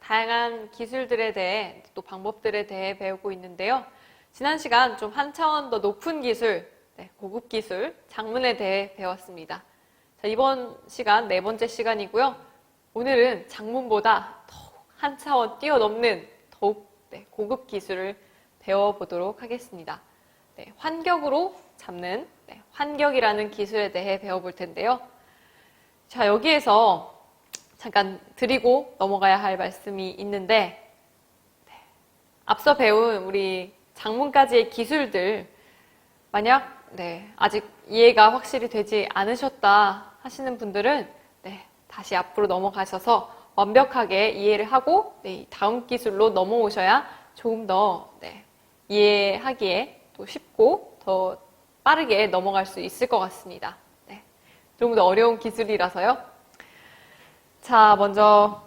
다양한 기술들에 대해 또 방법들에 대해 배우고 있는데요. 지난 시간 좀 한 차원 더 높은 기술, 고급 기술, 작문에 대해 배웠습니다. 자, 이번 시간 네 번째 시간이고요. 오늘은 작문보다 더욱 한 차원 뛰어넘는 더욱 고급 기술을 배워보도록 하겠습니다. 환격으로 잡는 환격이라는 기술에 대해 배워볼 텐데요. 자, 여기에서 잠깐 드리고 넘어가야 할 말씀이 있는데, 앞서 배운 우리 작문까지의 기술들, 만약 아직 이해가 확실히 되지 않으셨다 하시는 분들은 다시 앞으로 넘어가셔서 완벽하게 이해를 하고 다음 기술로 넘어오셔야 조금 더 이해하기에 또 쉽고 더 빠르게 넘어갈 수 있을 것 같습니다. 좀 더 어려운 기술이라서요. 자, 먼저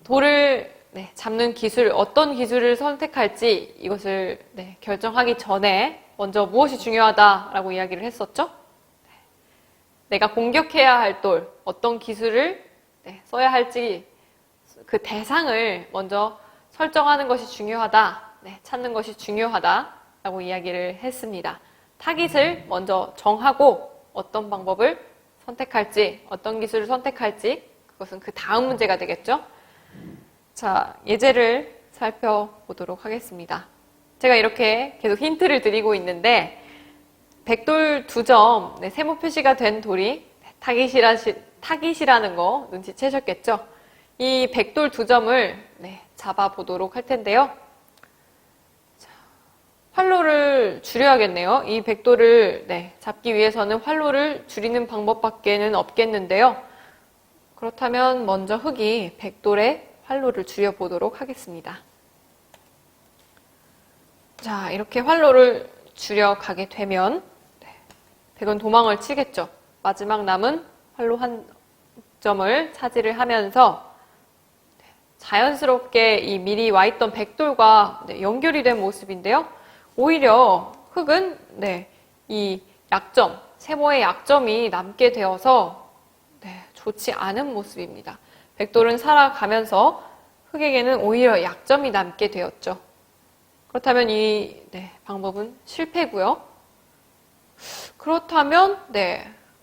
돌을 잡는 기술, 어떤 기술을 선택할지 이것을 결정하기 전에 먼저 무엇이 중요하다라고 이야기를 했었죠? 내가 공격해야 할 돌, 어떤 기술을 써야 할지 그 대상을 먼저 설정하는 것이 중요하다, 찾는 것이 중요하다라고 이야기를 했습니다. 타깃을 먼저 정하고 어떤 방법을 선택할지, 어떤 기술을 선택할지 그것은 그 다음 문제가 되겠죠? 자, 예제를 살펴보도록 하겠습니다. 제가 이렇게 계속 힌트를 드리고 있는데 백돌 2점, 세모 표시가 된 돌이 타깃이라는 거 눈치채셨겠죠? 이 백돌 2점을 잡아보도록 할 텐데요. 자, 활로를 줄여야겠네요. 이 백돌을 잡기 위해서는 활로를 줄이는 방법밖에는 없겠는데요. 그렇다면 먼저 흙이 백돌의 활로를 줄여보도록 하겠습니다. 자, 이렇게 활로를 줄여가게 되면 백은 도망을 치겠죠. 마지막 남은 활로 한 점을 차지를 하면서 자연스럽게 이 미리 와 있던 백돌과 연결이 된 모습인데요. 오히려 흙은 이 약점, 세모의 약점이 남게 되어서 좋지 않은 모습입니다. 백돌은 살아가면서 흙에게는 오히려 약점이 남게 되었죠. 그렇다면 이 방법은 실패고요. 그렇다면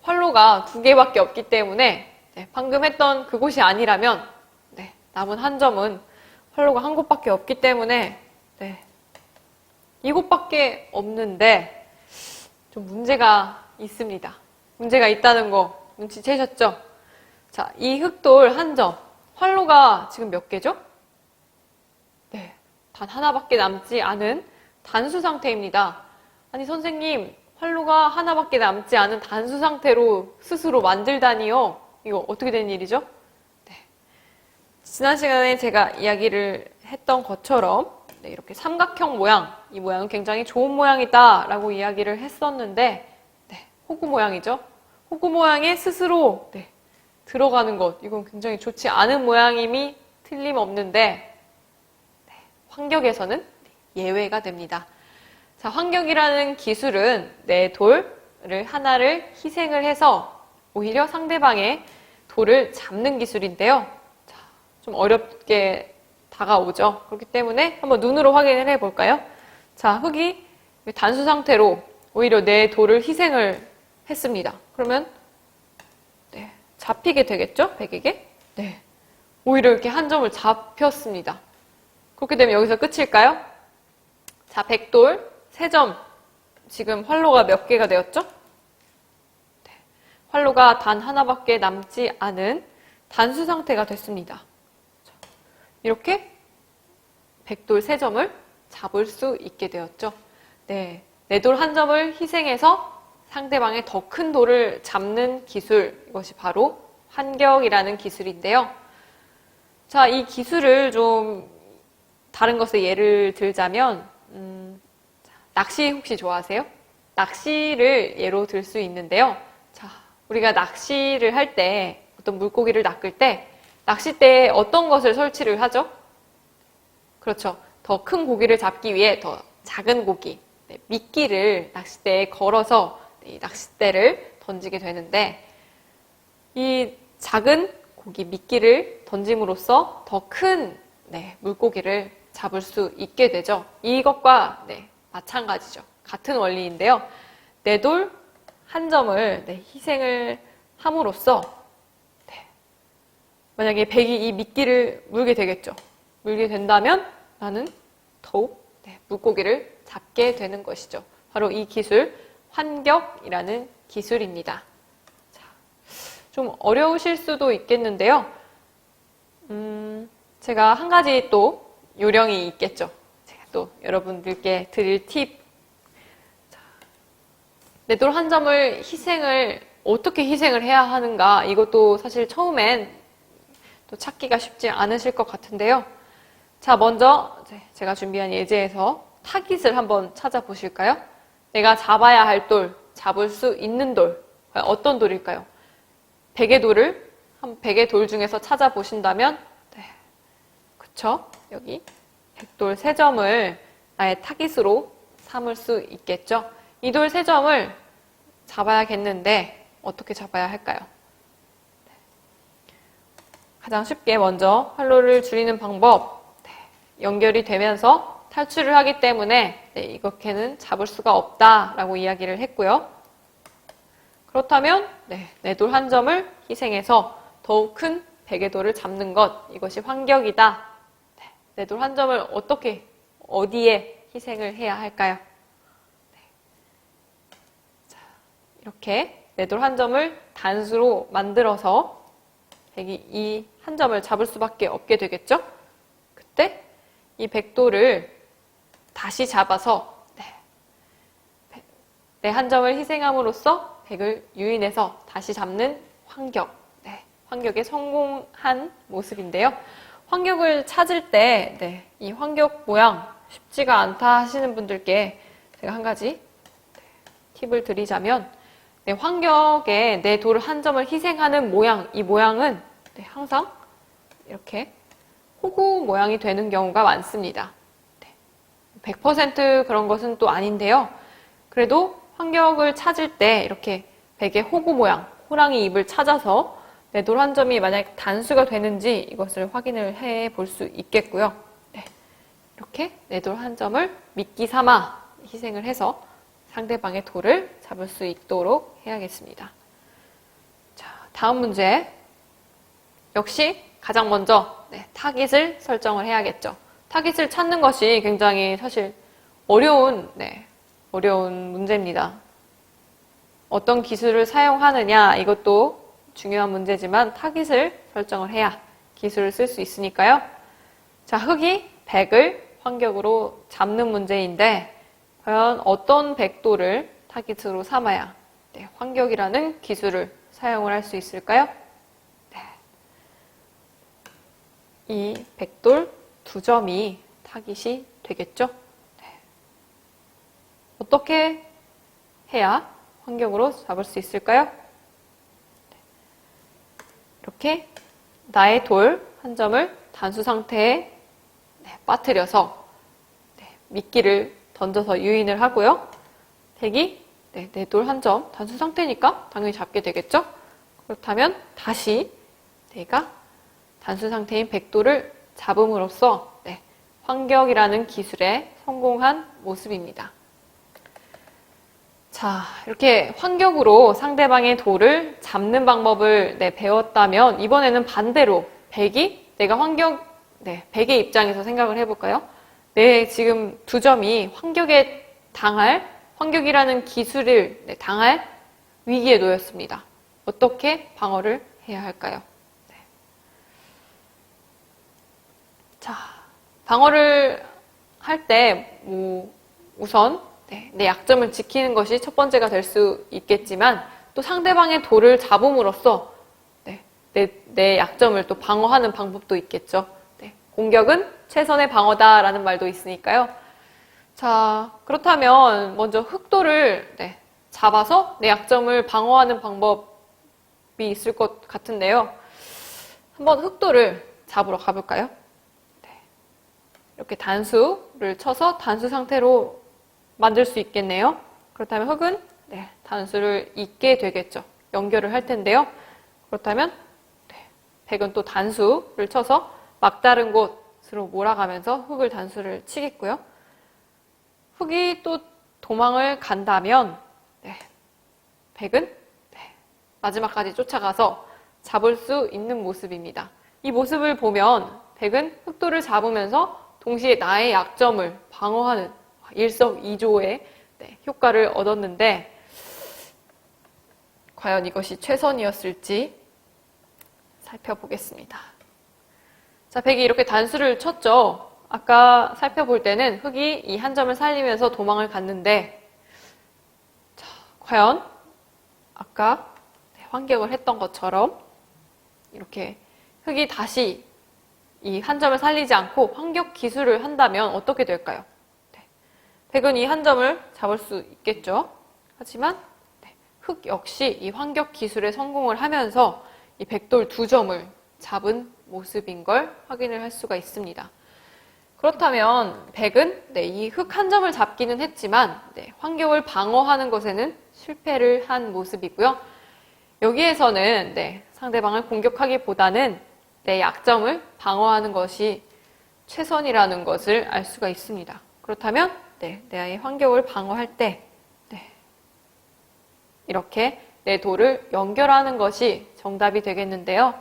활로가 2개밖에 없기 때문에 방금 했던 그곳이 아니라면 남은 한 점은 활로가 한 곳밖에 없기 때문에 이곳밖에 없는데 좀 문제가 있습니다. 문제가 있다는 거 눈치채셨죠? 자, 이 흙돌 한 점, 활로가 지금 몇 개죠? 단 하나밖에 남지 않은 단수 상태입니다. 아니 선생님, 활로가 하나밖에 남지 않은 단수 상태로 스스로 만들다니요? 이거 어떻게 된 일이죠? 지난 시간에 제가 이야기를 했던 것처럼 이렇게 삼각형 모양, 이 모양은 굉장히 좋은 모양이다 라고 이야기를 했었는데 호구 모양이죠. 호구 모양에 스스로 들어가는 것, 이건 굉장히 좋지 않은 모양임이 틀림없는데 환격에서는 예외가 됩니다. 자, 환격이라는 기술은 내 돌을 하나를 희생을 해서 오히려 상대방의 돌을 잡는 기술인데요. 자, 좀 어렵게 다가오죠. 그렇기 때문에 한번 눈으로 확인을 해볼까요? 자, 흙이 단수 상태로 오히려 내 돌을 희생을 했습니다. 그러면 잡히게 되겠죠? 백에게? 오히려 이렇게 한 점을 잡혔습니다. 그렇게 되면 여기서 끝일까요? 자, 백돌 3점. 지금 활로가 몇 개가 되었죠? 활로가 단 하나밖에 남지 않은 단수 상태가 됐습니다. 이렇게 백돌 3점을 잡을 수 있게 되었죠. 내 돌 한 점을 희생해서 상대방의 더 큰 돌을 잡는 기술, 이것이 바로 환격이라는 기술인데요. 자, 이 기술을 좀 다른 것에 예를 들자면 낚시 혹시 좋아하세요? 낚시를 예로 들 수 있는데요. 자, 우리가 낚시를 할 때 어떤 물고기를 낚을 때 낚싯대에 어떤 것을 설치를 하죠? 그렇죠. 더 큰 고기를 잡기 위해 더 작은 고기, 미끼를 낚싯대에 걸어서 이 낚싯대를 던지게 되는데 이 작은 고기 미끼를 던짐으로써 더 큰 네, 물고기를 잡을 수 있게 되죠. 이것과 네, 마찬가지죠. 같은 원리인데요. 내 돌 한 점을 네, 희생을 함으로써 네, 만약에 백이 이 미끼를 물게 되겠죠. 물게 된다면 나는 더욱 네, 물고기를 잡게 되는 것이죠. 바로 이 기술, 환격이라는 기술입니다. 자, 좀 어려우실 수도 있겠는데요. 제가 한 가지 또 요령이 있겠죠. 제가 또 여러분들께 드릴 팁. 내 돌 한 점을 어떻게 희생을 해야 하는가, 이것도 사실 처음엔 또 찾기가 쉽지 않으실 것 같은데요. 자, 먼저 제가 준비한 예제에서 타깃을 한번 찾아보실까요? 내가 잡아야 할 돌, 잡을 수 있는 돌, 어떤 돌일까요? 백의 돌을, 백의 돌 중에서 찾아보신다면, 네, 그쵸? 여기 백돌 3점을 나의 타깃으로 삼을 수 있겠죠? 이 돌 3점을 잡아야겠는데 어떻게 잡아야 할까요? 가장 쉽게 먼저 활로를 줄이는 방법, 연결이 되면서 탈출을 하기 때문에 이렇게는 잡을 수가 없다라고 이야기를 했고요. 그렇다면 내 돌 한 점을 희생해서 더욱 큰 백의 돌을 잡는 것, 이것이 환격이다. 내 돌 한 점을 어디에 희생을 해야 할까요? 이렇게 내 돌 한 점을 단수로 만들어서 백이 이 한 점을 잡을 수밖에 없게 되겠죠? 그때 이 백돌을 다시 잡아서 내 한 점을 희생함으로써 백을 유인해서 다시 잡는 환격, 환격에 성공한 모습인데요. 환격을 찾을 때 이 환격 모양 쉽지가 않다 하시는 분들께 제가 한 가지 팁을 드리자면, 환격에 내 돌 한 점을 희생하는 모양, 이 모양은 항상 이렇게 호구 모양이 되는 경우가 많습니다. 100% 그런 것은 또 아닌데요. 그래도 환격을 찾을 때 이렇게 백의 호구 모양, 호랑이 입을 찾아서 내 돌 한 점이 만약 단수가 되는지 이것을 확인을 해 볼 수 있겠고요. 이렇게 내 돌 한 점을 미끼 삼아 희생을 해서 상대방의 돌을 잡을 수 있도록 해야겠습니다. 자, 다음 문제. 역시 가장 먼저 타깃을 설정을 해야겠죠. 타깃을 찾는 것이 굉장히 사실 어려운 문제입니다. 어떤 기술을 사용하느냐, 이것도 중요한 문제지만 타깃을 설정을 해야 기술을 쓸 수 있으니까요. 자, 흑이 백을 환격으로 잡는 문제인데 과연 어떤 백돌을 타깃으로 삼아야 환격이라는 기술을 사용을 할 수 있을까요? 이 백돌 2점이 타깃이 되겠죠? 어떻게 해야 환격으로 잡을 수 있을까요? 이렇게 나의 돌 한 점을 단수 상태에 빠뜨려서 미끼를 던져서 유인을 하고요. 백이 내 돌 한 점 단수 상태니까 당연히 잡게 되겠죠? 그렇다면 다시 내가 단수 상태인 백돌을 잡음으로써 환격이라는 기술에 성공한 모습입니다. 자, 이렇게 환격으로 상대방의 돌을 잡는 방법을 배웠다면 이번에는 반대로 백의 입장에서 생각을 해볼까요? 지금 2점이 환격이라는 기술을 당할 위기에 놓였습니다. 어떻게 방어를 해야 할까요? 자, 방어를 할 때 우선 내 약점을 지키는 것이 첫 번째가 될 수 있겠지만 또 상대방의 돌을 잡음으로써 내 약점을 또 방어하는 방법도 있겠죠. 공격은 최선의 방어다라는 말도 있으니까요. 자, 그렇다면 먼저 흑돌을 잡아서 내 약점을 방어하는 방법이 있을 것 같은데요. 한번 흑돌을 잡으러 가볼까요? 이렇게 단수를 쳐서 단수 상태로 만들 수 있겠네요. 그렇다면 흑은 단수를 잇게 되겠죠. 연결을 할 텐데요. 그렇다면 백은 또 단수를 쳐서 막다른 곳 곳으로 몰아가면서 흙을 단수를 치겠고요. 흙이 또 도망을 간다면 백은 마지막까지 쫓아가서 잡을 수 있는 모습입니다. 이 모습을 보면 백은 흑돌을 잡으면서 동시에 나의 약점을 방어하는 일석이조의 효과를 얻었는데 과연 이것이 최선이었을지 살펴보겠습니다. 자, 백이 이렇게 단수를 쳤죠. 아까 살펴볼 때는 흑이 이 한 점을 살리면서 도망을 갔는데 자, 과연 아까 환격을 했던 것처럼 이렇게 흑이 다시 이 한 점을 살리지 않고 환격 기술을 한다면 어떻게 될까요? 백은 이 한 점을 잡을 수 있겠죠. 하지만 흑 역시 이 환격 기술에 성공을 하면서 이 백돌 2점을 잡은 모습인 걸 확인을 할 수가 있습니다. 그렇다면 백은 이 흑 한 점을 잡기는 했지만 환격을 방어하는 것에는 실패를 한 모습이고요. 여기에서는 상대방을 공격하기보다는 내 약점을 방어하는 것이 최선이라는 것을 알 수가 있습니다. 그렇다면 내 환격을 방어할 때 이렇게 내 돌을 연결하는 것이 정답이 되겠는데요.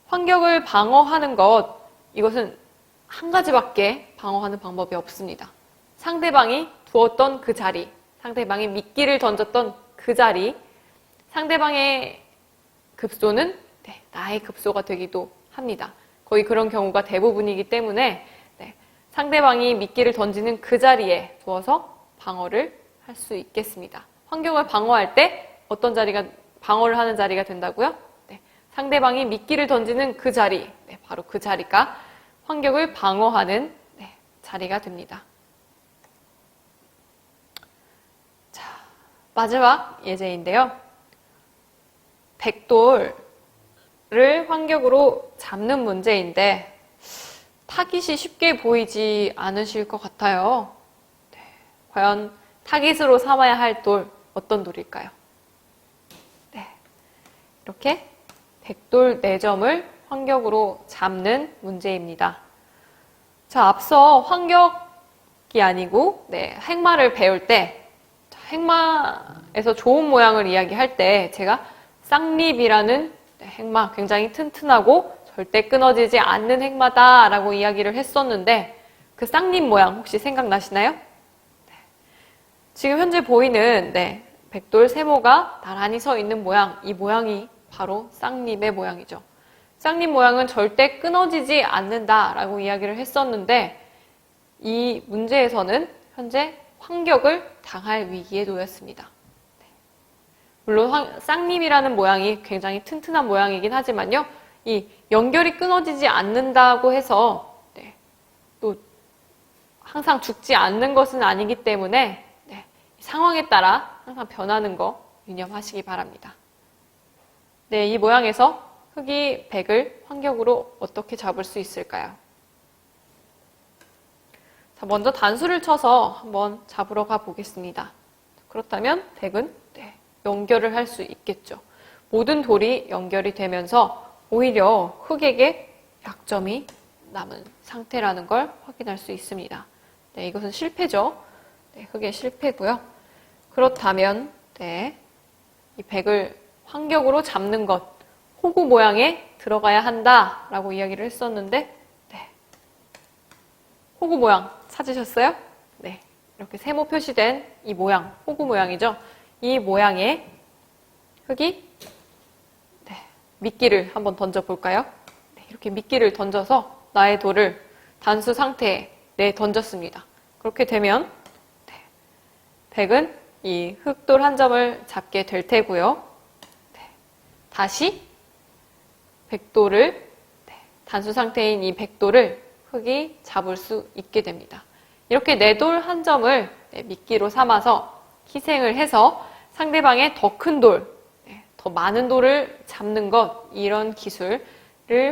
환격을 방어하는 것, 이것은 한 가지밖에 방어하는 방법이 없습니다. 상대방이 두었던 그 자리, 상대방이 미끼를 던졌던 그 자리, 상대방의 급소는 나의 급소가 되기도 합니다. 거의 그런 경우가 대부분이기 때문에 상대방이 미끼를 던지는 그 자리에 두어서 방어를 할 수 있겠습니다. 환경을 방어할 때 어떤 자리가 방어를 하는 자리가 된다고요? 상대방이 미끼를 던지는 그 자리, 바로 그 자리가 환경을 방어하는 자리가 됩니다. 자, 마지막 예제인데요. 백돌을 환격으로 잡는 문제인데 타깃이 쉽게 보이지 않으실 것 같아요. 과연 타깃으로 삼아야 할 돌, 어떤 돌일까요? 이렇게 백돌 4점을 환격으로 잡는 문제입니다. 자, 앞서 환격이 아니고 행마를 배울 때 행마에서 좋은 모양을 이야기할 때 제가 쌍립이라는 행마, 굉장히 튼튼하고 절대 끊어지지 않는 행마다라고 이야기를 했었는데 그 쌍립 모양 혹시 생각나시나요? 지금 현재 보이는 백돌 세모가 나란히 서 있는 모양, 이 모양이 바로 쌍립의 모양이죠. 쌍립 모양은 절대 끊어지지 않는다라고 이야기를 했었는데 이 문제에서는 현재 환격을 당할 위기에 놓였습니다. 물론 쌍립이라는 모양이 굉장히 튼튼한 모양이긴 하지만요. 이 연결이 끊어지지 않는다고 해서 또 항상 죽지 않는 것은 아니기 때문에 상황에 따라 항상 변하는 거 유념하시기 바랍니다. 이 모양에서 흑이 백을 환격으로 어떻게 잡을 수 있을까요? 자, 먼저 단수를 쳐서 한번 잡으러 가보겠습니다. 그렇다면 백은 연결을 할 수 있겠죠. 모든 돌이 연결이 되면서 오히려 흑에게 약점이 남은 상태라는 걸 확인할 수 있습니다. 이것은 실패죠. 흑의 실패고요. 그렇다면 이 백을 환격으로 잡는 것, 호구 모양에 들어가야 한다라고 이야기를 했었는데 호구 모양 찾으셨어요? 이렇게 세모 표시된 이 모양, 호구 모양이죠. 이 모양에 흑이 미끼를 한번 던져볼까요? 이렇게 미끼를 던져서 나의 돌을 단수 상태에 던졌습니다. 그렇게 되면 백은 이 흑돌 한 점을 잡게 될 테고요. 다시 백돌을 단수 상태인 이 백돌을 흑이 잡을 수 있게 됩니다. 이렇게 네 돌 한 점을 미끼로 삼아서 희생을 해서 상대방의 더 큰 돌, 더 많은 돌을 잡는 것, 이런 기술을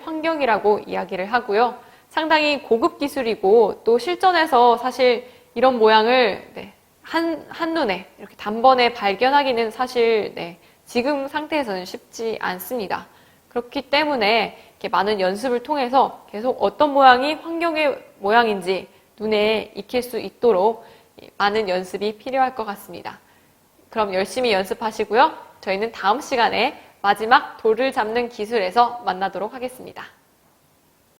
환격이라고 이야기를 하고요. 상당히 고급 기술이고 또 실전에서 사실 이런 모양을 한눈에 이렇게 단번에 발견하기는 사실 지금 상태에서는 쉽지 않습니다. 그렇기 때문에 이렇게 많은 연습을 통해서 계속 어떤 모양이 환경의 모양인지 눈에 익힐 수 있도록 많은 연습이 필요할 것 같습니다. 그럼 열심히 연습하시고요. 저희는 다음 시간에 마지막 돌을 잡는 기술에서 만나도록 하겠습니다.